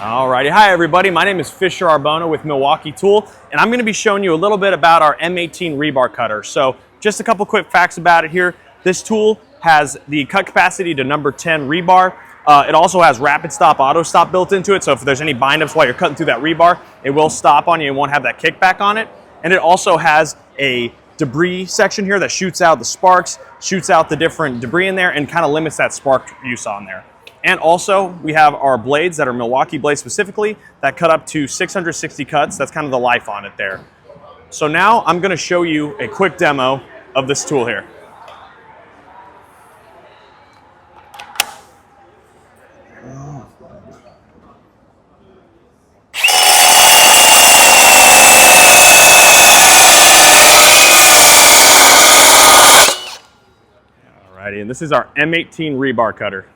Alrighty, hi everybody. My name is Fisher Arbona with Milwaukee Tool, and I'm going to be showing you a little bit about our M18 rebar cutter. So, just a couple quick facts about it here. This tool has the cut capacity to number 10 rebar. It also has rapid stop, auto stop built into it, so if there's any bind ups while you're cutting through that rebar, it will stop on you and won't have that kickback on it. And it also has a debris section here that shoots out the sparks, shoots out the different debris in there, and kind of limits that spark use on there. And also, we have our blades that are Milwaukee blades specifically that cut up to 660 cuts. That's kind of the life on it there. So now I'm going to show you a quick demo of this tool here. Alrighty, and this is our M18 rebar cutter.